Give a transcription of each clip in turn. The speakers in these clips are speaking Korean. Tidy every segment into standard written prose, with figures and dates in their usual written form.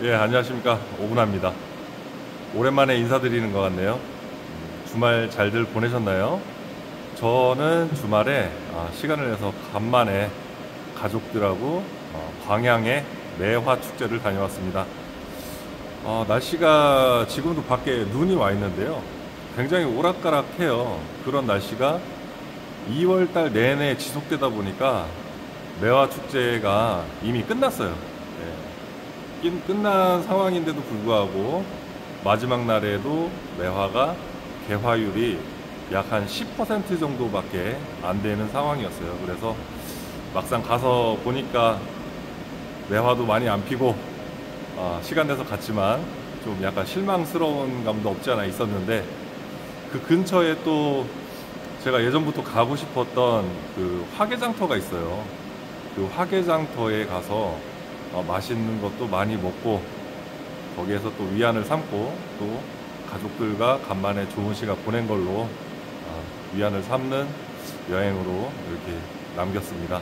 예, 안녕하십니까. 오분화입니다. 오랜만에 인사드리는 것 같네요. 주말 잘들 보내셨나요? 저는 주말에 시간을 내서 간만에 가족들하고 광양의 매화 축제를 다녀왔습니다. 날씨가 지금도 밖에 눈이 와 있는데요. 굉장히 오락가락해요. 그런 날씨가 2월 달 내내 지속되다 보니까 매화 축제가 이미 끝났어요. 끝난 상황인데도 불구하고 마지막 날에도 매화가 개화율이 약 한 10% 정도밖에 안 되는 상황이었어요. 그래서 막상 가서 보니까 매화도 많이 안 피고 시간 내서 갔지만 좀 약간 실망스러운 감도 없지 않아 있었는데, 그 근처에 또 제가 예전부터 가고 싶었던 그 화개장터가 있어요. 그 화개장터에 가서 맛있는 것도 많이 먹고, 거기에서 또 위안을 삼고, 또 가족들과 간만에 좋은 시간 보낸 걸로 위안을 삼는 여행으로 이렇게 남겼습니다.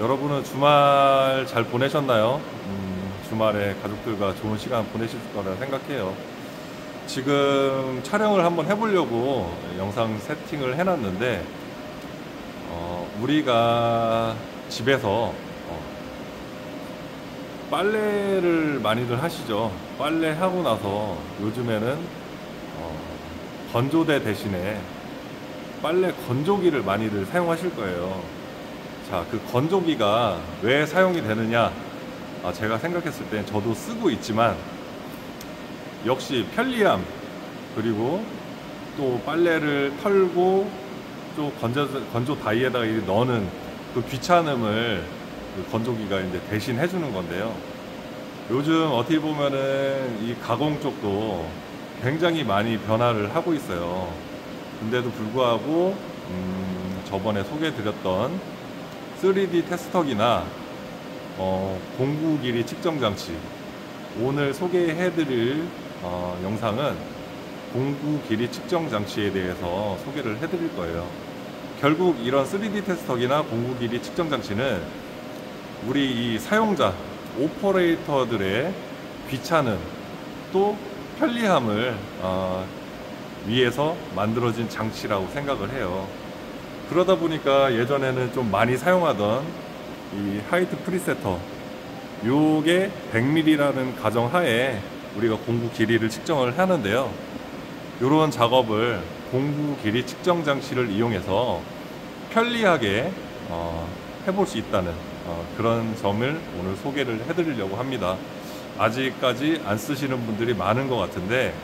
여러분은 주말 잘 보내셨나요? 주말에 가족들과 좋은 시간 보내실 거라 생각해요. 지금 촬영을 한번 해보려고 영상 세팅을 해놨는데, 우리가 집에서 빨래를 많이들 하시죠. 빨래하고 나서 요즘에는 건조대 대신에 빨래 건조기를 많이들 사용하실 거예요. 자, 그 건조기가 왜 사용이 되느냐? 제가 생각했을 땐 저도 쓰고 있지만, 역시 편리함, 그리고 또 빨래를 털고 또 건조 다이에다가 넣는 그 귀찮음을 그 건조기가 이제 대신 해주는 건데요. 요즘 어떻게 보면은 이 가공 쪽도 굉장히 많이 변화를 하고 있어요. 근데도 불구하고 저번에 소개해드렸던 3D 테스터기나 공구 길이 측정 장치, 오늘 소개해드릴 영상은 공구 길이 측정 장치에 대해서 소개를 해드릴 거예요. 결국 이런 3D 테스터기나 공구 길이 측정 장치는 우리 이 사용자, 오퍼레이터들의 귀찮음 또 편리함을 위해서 만들어진 장치라고 생각을 해요. 그러다 보니까 예전에는 좀 많이 사용하던 이 하이트 프리세터, 요게 100mm라는 가정하에 우리가 공구 길이를 측정을 하는데요. 이런 작업을 공구 길이 측정 장치를 이용해서 편리하게 해볼 수 있다는 그런 점을 오늘 소개를 해드리려고 합니다. 아직까지 안 쓰시는 분들이 많은 것 같은데,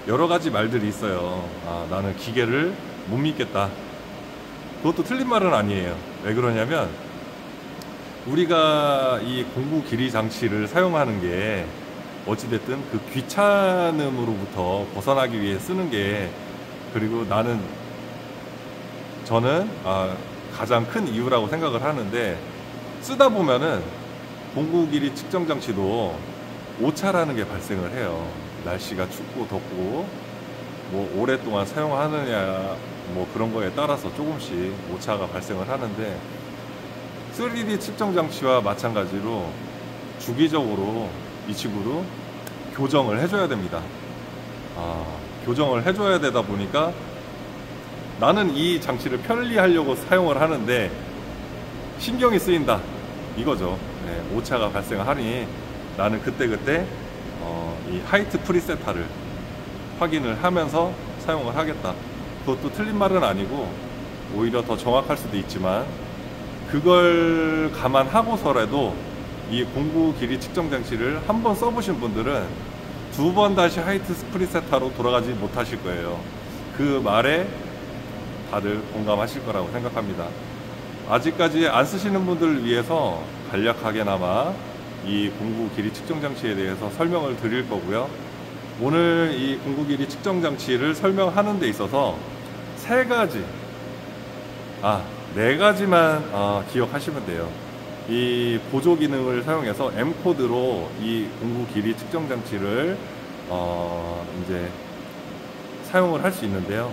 여러 가지 말들이 있어요. 나는 기계를 못 믿겠다. 그것도 틀린 말은 아니에요. 왜 그러냐면, 우리가 이 공구 길이 장치를 사용하는 게 어찌됐든 그 귀찮음으로부터 벗어나기 위해 쓰는 게, 그리고 저는 가장 큰 이유라고 생각을 하는데, 쓰다 보면은 공구 길이 측정 장치도 오차라는 게 발생을 해요. 날씨가 춥고 덥고 뭐 오랫동안 사용하느냐 뭐 그런 거에 따라서 조금씩 오차가 발생을 하는데, 3D 측정 장치와 마찬가지로 주기적으로 이 친구도 교정을 해줘야 됩니다. 교정을 해줘야 되다 보니까 나는 이 장치를 편리하려고 사용을 하는데 신경이 쓰인다, 이거죠. 네, 오차가 발생하니 나는 그때그때 이 하이트 프리세타를 확인을 하면서 사용을 하겠다. 그것도 틀린 말은 아니고 오히려 더 정확할 수도 있지만, 그걸 감안하고서라도 이 공구 길이 측정 장치를 한번 써보신 분들은 두 번 다시 하이트 프리세타로 돌아가지 못하실 거예요. 그 말에 다들 공감하실 거라고 생각합니다. 아직까지 안 쓰시는 분들을 위해서 간략하게나마 이 공구 길이 측정 장치에 대해서 설명을 드릴 거고요. 오늘 이 공구 길이 측정 장치를 설명하는 데 있어서 네 가지만 기억하시면 돼요. 이 보조 기능을 사용해서 M코드로 이 공구 길이 측정 장치를 이제 사용을 할 수 있는데요.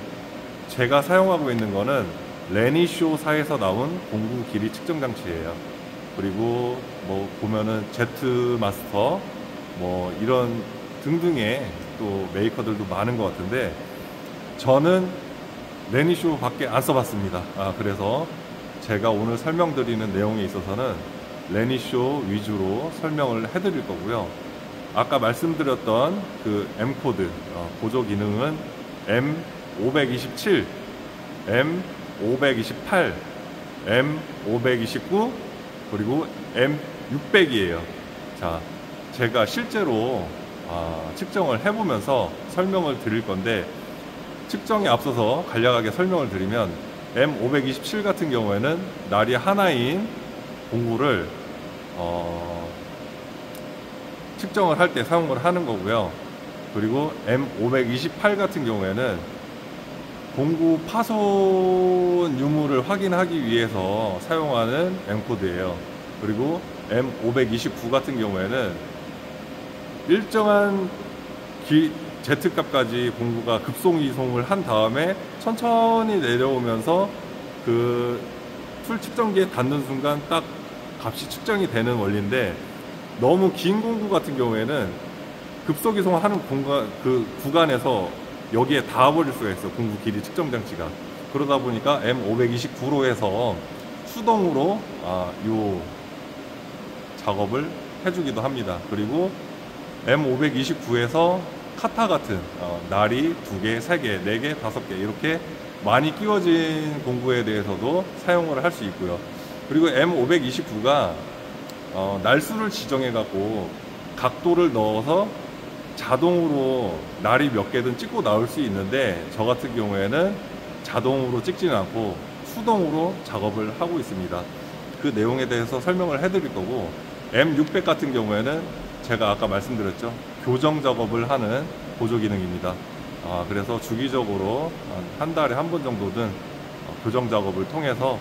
제가 사용하고 있는 거는 레니쇼사에서 나온 공구 길이 측정 장치예요. 그리고 뭐 보면은 Z 마스터, 뭐 이런 등등의 또 메이커들도 많은 것 같은데 저는 레니쇼 밖에 안 써봤습니다. 그래서 제가 오늘 설명드리는 내용에 있어서는 레니쇼 위주로 설명을 해드릴 거고요. 아까 말씀드렸던 그 M코드 보조 기능은 M527, M528, M529 그리고 M600이에요. 자, 제가 실제로 측정을 해보면서 설명을 드릴 건데 측정에 앞서서 간략하게 설명을 드리면 M527 같은 경우에는 날이 하나인 공구를 측정을 할 때 사용을 하는 거고요. 그리고 M528 같은 경우에는 공구 파손 유무를 확인하기 위해서 사용하는 M코드예요. 그리고 M529 같은 경우에는 일정한 Z값까지 공구가 급송 이송을 한 다음에 천천히 내려오면서 그 풀 측정기에 닿는 순간 딱 값이 측정이 되는 원리인데 너무 긴 공구 같은 경우에는 급속 이송하는 그 구간에서 여기에 닿아버릴 수가 있어. 공구 길이 측정 장치가. 그러다 보니까 M529로 해서 수동으로 요 작업을 해주기도 합니다. 그리고 M529에서 카타 같은 날이 2개, 3개, 4개, 5개 이렇게 많이 끼워진 공구에 대해서도 사용을 할 수 있고요. 그리고 M529가 날수를 지정해 갖고 각도를 넣어서 자동으로 날이 몇 개든 찍고 나올 수 있는데 저 같은 경우에는 자동으로 찍지는 않고 수동으로 작업을 하고 있습니다. 그 내용에 대해서 설명을 해드릴 거고 M600 같은 경우에는 제가 아까 말씀드렸죠. 교정 작업을 하는 보조 기능입니다. 그래서 주기적으로 한 달에 한 번 정도는 교정 작업을 통해서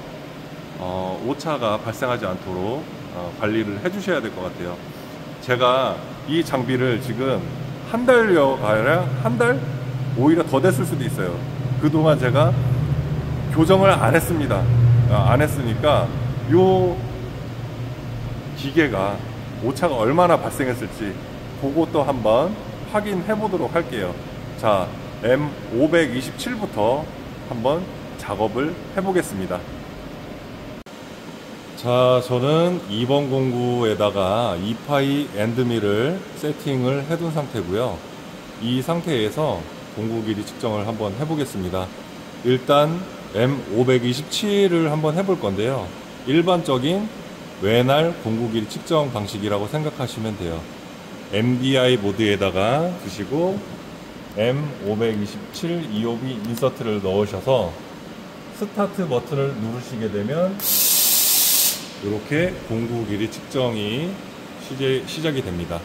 오차가 발생하지 않도록 관리를 해 주셔야 될 것 같아요. 제가 이 장비를 지금 한 달여 가야 한 달? 오히려 더 됐을 수도 있어요. 그동안 제가 교정을 안 했습니다. 안 했으니까 요 기계가 오차가 얼마나 발생했을지 그것도 한번 확인해 보도록 할게요. 자, M527부터 한번 작업을 해 보겠습니다. 자, 저는 2번 공구에다가 2파이 엔드밀을 세팅을 해둔 상태고요. 이 상태에서 공구 길이 측정을 한번 해보겠습니다. 일단 M527을 한번 해볼 건데요. 일반적인 외날 공구 길이 측정 방식이라고 생각하시면 돼요. MDI 모드에다가 두시고 M527 EOB 인서트를 넣으셔서 스타트 버튼을 누르시게 되면 이렇게 공구 길이 측정이 시작이 됩니다.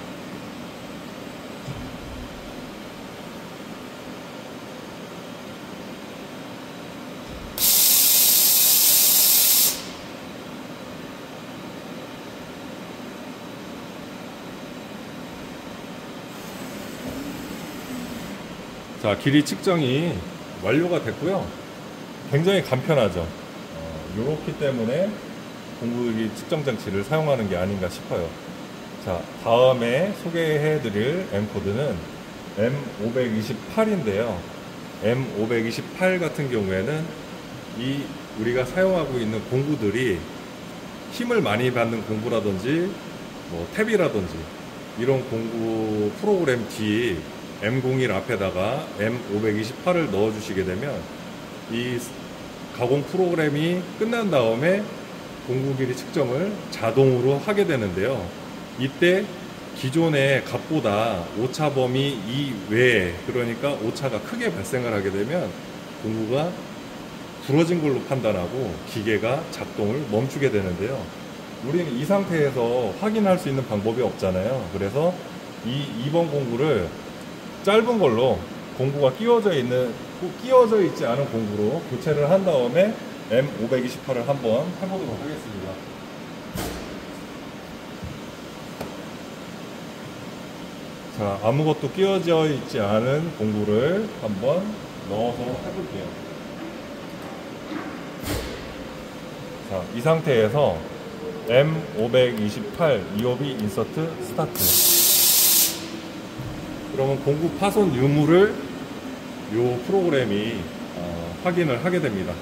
자, 길이 측정이 완료가 됐고요. 굉장히 간편하죠. 이렇기 때문에 공구기 측정 장치를 사용하는 게 아닌가 싶어요. 자, 다음에 소개해 드릴 M코드는 M528인데요. M528 같은 경우에는 우리가 사용하고 있는 공구들이 힘을 많이 받는 공구라든지 뭐 탭이라든지 이런 공구 프로그램 뒤 M01 앞에다가 M528을 넣어 주시게 되면 이 가공 프로그램이 끝난 다음에 공구 길이 측정을 자동으로 하게 되는데요. 이때 기존의 값보다 오차 범위 이외에, 그러니까 오차가 크게 발생을 하게 되면 공구가 부러진 걸로 판단하고 기계가 작동을 멈추게 되는데요. 우리는 이 상태에서 확인할 수 있는 방법이 없잖아요. 그래서 이 2번 공구를 짧은 걸로 공구가 끼워져 있지 않은 공구로 교체를 한 다음에 M528을 한번 해보도록 하겠습니다. 자, 아무것도 끼워져 있지 않은 공구를 한번 넣어서 해볼게요. 자, 이 상태에서 M528 EOB 인서트 스타트. 그러면 공구 파손 유무를 이 프로그램이 확인을 하게 됩니다.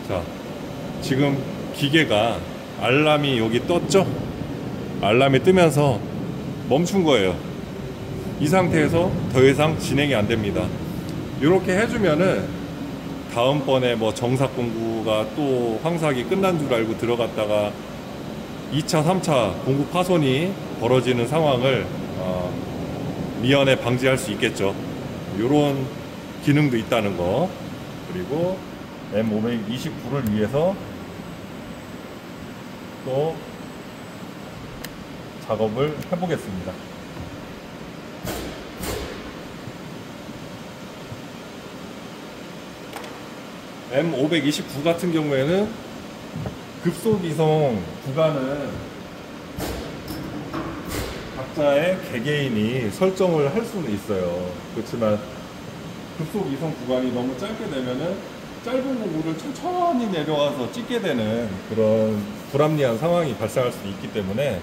자, 지금 기계가 알람이 여기 떴죠? 알람이 뜨면서 멈춘 거예요. 이 상태에서 더 이상 진행이 안 됩니다. 이렇게 해주면은 다음번에 뭐 정삭 공구가 또 황삭이 끝난 줄 알고 들어갔다가 2차, 3차 공구 파손이 벌어지는 상황을 미연에 방지할 수 있겠죠. 이런 기능도 있다는 거. 그리고 M529를 위해서 또 작업을 해보겠습니다. M529 같은 경우에는 급속 이송 구간은 각자의 개개인이 설정을 할 수는 있어요. 그렇지만 급속 이송 구간이 너무 짧게 되면은 짧은 공구를 천천히 내려와서 찍게 되는 그런 불합리한 상황이 발생할 수 있기 때문에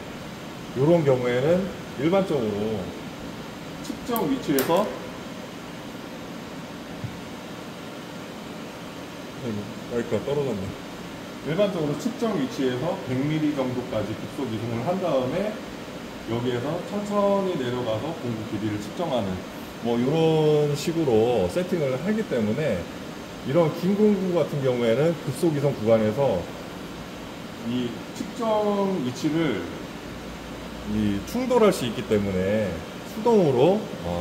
이런 경우에는 일반적으로 측정 위치에서 마이크가 떨어졌네. 일반적으로 측정 위치에서 100mm 정도까지 급속 이송을 한 다음에 여기에서 천천히 내려가서 공구 길이를 측정하는 뭐 이런 식으로 세팅을 하기 때문에 이런 긴 공구 같은 경우에는 급속 이송 구간에서 이 측정 위치를 충돌할 수 있기 때문에 수동으로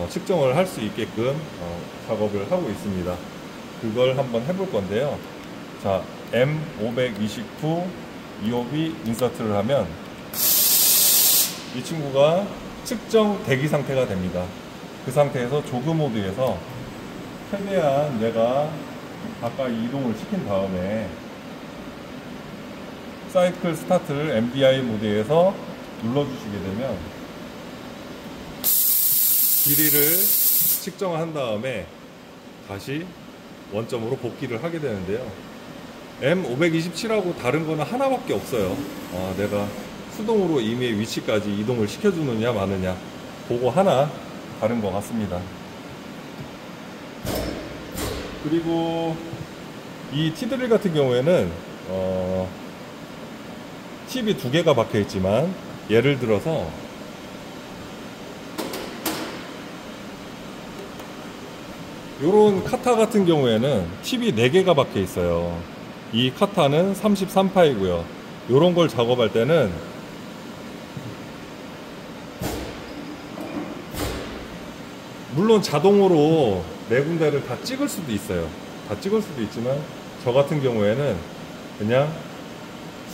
측정을 할 수 있게끔 작업을 하고 있습니다. 그걸 한번 해볼 건데요. 자, M529 EOB 인서트를 하면 이 친구가 측정 대기 상태가 됩니다. 그 상태에서 조그 모드에서 최대한 내가 가까이 이동을 시킨 다음에 사이클 스타트를 MDI 모드에서 눌러주시게 되면 길이를 측정한 다음에 다시 원점으로 복귀를 하게 되는데요. M527하고 다른 거는 하나밖에 없어요. 내가 수동으로 임의의 위치까지 이동을 시켜주느냐 마느냐 그거 하나 다른 것 같습니다. 그리고 이 T드릴 같은 경우에는 팁이 두 개가 박혀 있지만 예를 들어서 요런 카타 같은 경우에는 팁이 4개가 박혀 있어요. 이 카타는 33파이고요. 요런 걸 작업할 때는 물론 자동으로 4군데를 다 찍을 수도 있어요. 다 찍을 수도 있지만 저 같은 경우에는 그냥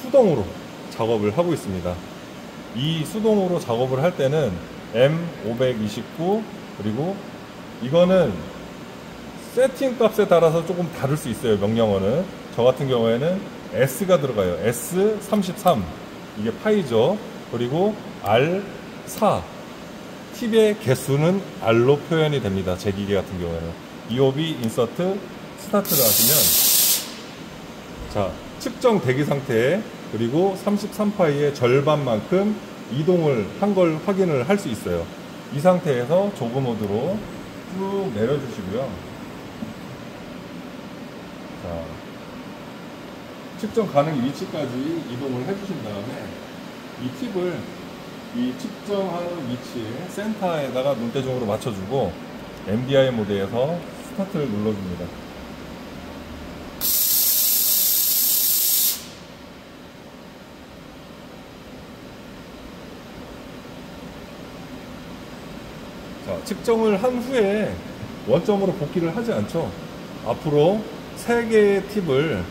수동으로 작업을 하고 있습니다. 이 수동으로 작업을 할 때는 M529 그리고 이거는 세팅 값에 따라서 조금 다를 수 있어요. 명령어는 저 같은 경우에는 S가 들어가요. S33 이게 파이죠. 그리고 R4 팁의 개수는 R로 표현이 됩니다. 제 기계 같은 경우에는 EOB 인서트 스타트를 하시면 자 측정 대기 상태에 그리고 33파이의 절반만큼 이동을 한 걸 확인을 할 수 있어요. 이 상태에서 조그 모드로 쭉 내려주시고요. 자, 측정 가능 위치까지 이동을 해주신 다음에 이 팁을 이 측정하는 위치에 센터에다가 눈대중으로 맞춰주고 MDI 모드에서 스타트를 눌러줍니다. 자, 측정을 한 후에 원점으로 복귀를 하지 않죠. 앞으로 3개의 팁을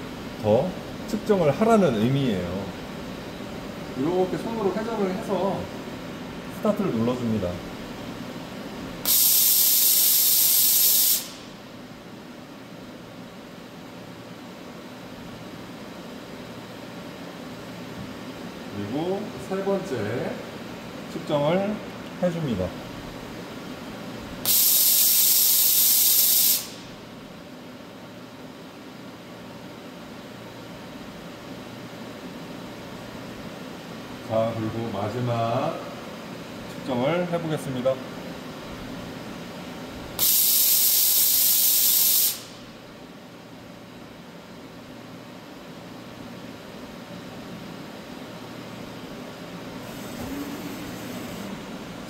더 측정을 하라는 의미예요. 이렇게 손으로 회전을 해서 스타트를 눌러줍니다. 그리고 3번째 측정을 해줍니다. 자, 그리고 마지막 측정을 해보겠습니다.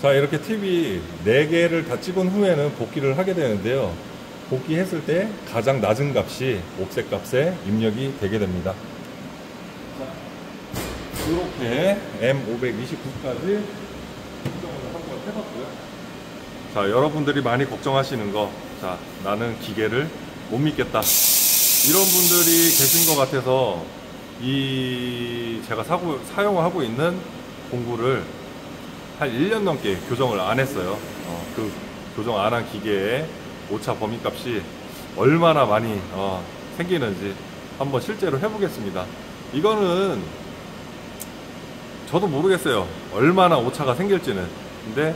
자, 이렇게 TV 4개를 다 찍은 후에는 복귀를 하게 되는데요. 복귀했을 때 가장 낮은 값이 옵셋 값에 입력이 되게 됩니다. 자, 이렇게 M529까지 측정을 한번 해봤고요. 자, 여러분들이 많이 걱정하시는 거, 자, 나는 기계를 못 믿겠다, 이런 분들이 계신 것 같아서 제가 사용을 하고 있는 공구를 한 1년 넘게 교정을 안 했어요. 그 교정 안 한 기계의 오차 범위값이 얼마나 많이 생기는지 한번 실제로 해보겠습니다. 이거는 저도 모르겠어요, 얼마나 오차가 생길지는. 근데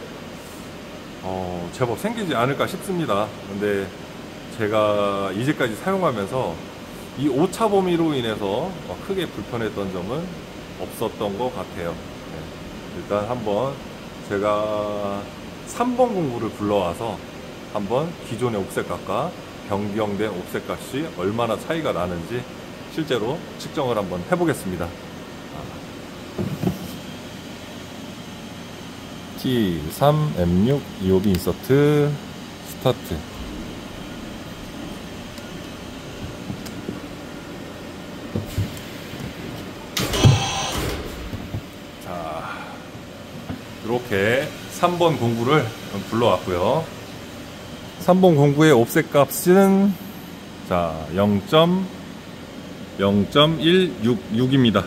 제법 생기지 않을까 싶습니다. 근데 제가 이제까지 사용하면서 이 오차 범위로 인해서 크게 불편했던 점은 없었던 것 같아요. 네. 일단 한번 제가 3번 공구를 불러와서 한번 기존의 옵셋 값과 변경된 옵셋 값이 얼마나 차이가 나는지 실제로 측정을 한번 해보겠습니다. T3 M6 EOB 인서트 스타트. 자, 이렇게 3번 공구를 불러왔고요. 3번 공구의 옵셋 값은 자 0.166입니다.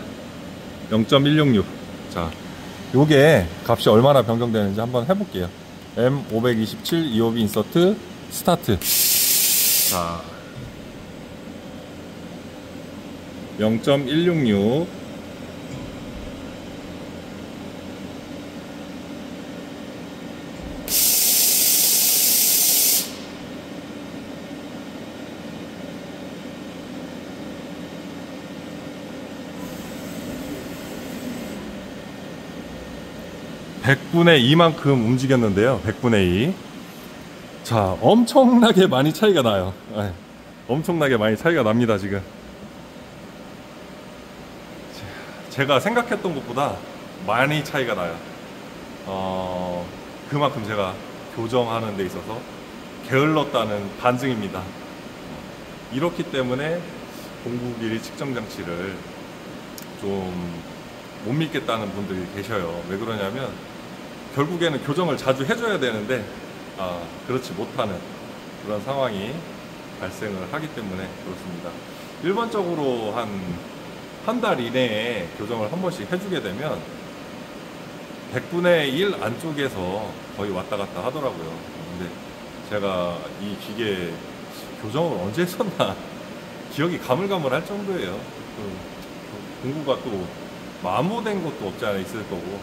0.166. 자, 요게 값이 얼마나 변경되는지 한번 해볼게요. M527 EOB 인서트 스타트. 자, 0.166. (100분의 2만큼) 움직였는데요. 100분의 2. 자, 엄청나게 많이 차이가 나요. 엄청나게 많이 차이가 납니다. 지금 제가 생각했던 것보다 많이 차이가 나요. 그만큼 제가 교정하는 데 있어서 게을렀다는 반증입니다. 이렇기 때문에 공구 길이 측정 장치를 좀 못 믿겠다는 분들이 계셔요. 왜 그러냐면 결국에는 교정을 자주 해줘야 되는데 그렇지 못하는 그런 상황이 발생을 하기 때문에 그렇습니다. 일반적으로 한 달 이내에 교정을 한 번씩 해주게 되면 100분의 1 안쪽에서 거의 왔다 갔다 하더라고요. 근데 제가 이 기계 교정을 언제 했었나 기억이 가물가물할 정도예요. 공구가 또 마모된 것도 없지 않아 있을 거고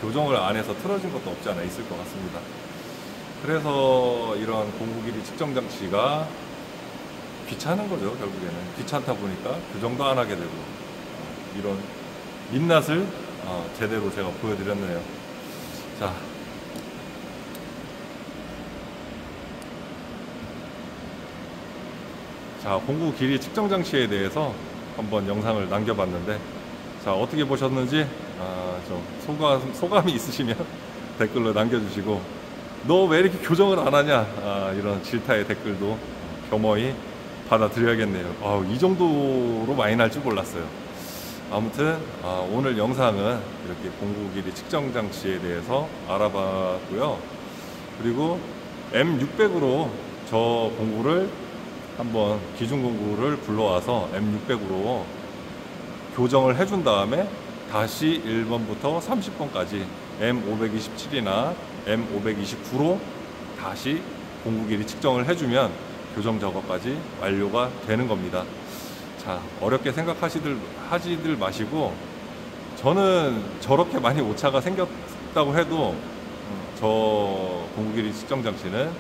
교정을 안 해서 틀어진 것도 없지 않아 있을 것 같습니다. 그래서 이런 공구 길이 측정 장치가 귀찮은 거죠. 결국에는 귀찮다 보니까 교정도 안 하게 되고, 이런 민낯을 제대로 제가 보여드렸네요. 자, 공구 길이 측정 장치에 대해서 한번 영상을 남겨봤는데, 자, 어떻게 보셨는지 좀 소감이 있으시면 댓글로 남겨주시고, 너 왜 이렇게 교정을 안 하냐, 이런 질타의 댓글도 겸허히 받아들여야겠네요. 이 정도로 많이 날 줄 몰랐어요. 아무튼 오늘 영상은 이렇게 공구 길이 측정 장치에 대해서 알아봤고요. 그리고 M600으로 저 공구를 한번 기준 공구를 불러와서 M600으로 교정을 해준 다음에 다시 1번부터 30번까지 M527이나 M529로 다시 공구 길이 측정을 해주면 교정 작업까지 완료가 되는 겁니다. 자, 어렵게 하지들 마시고, 저는 저렇게 많이 오차가 생겼다고 해도 저 공구 길이 측정 장치는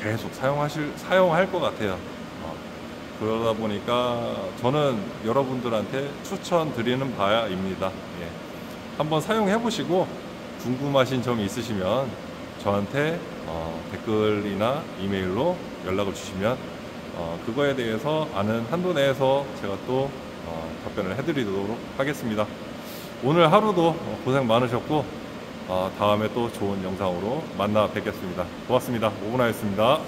계속 사용할 것 같아요. 그러다 보니까 저는 여러분들한테 추천드리는 바입니다. 한번 사용해 보시고 궁금하신 점이 있으시면 저한테 댓글이나 이메일로 연락을 주시면 그거에 대해서 아는 한도 내에서 제가 또 답변을 해드리도록 하겠습니다. 오늘 하루도 고생 많으셨고 다음에 또 좋은 영상으로 만나 뵙겠습니다. 고맙습니다. 오분하였습니다.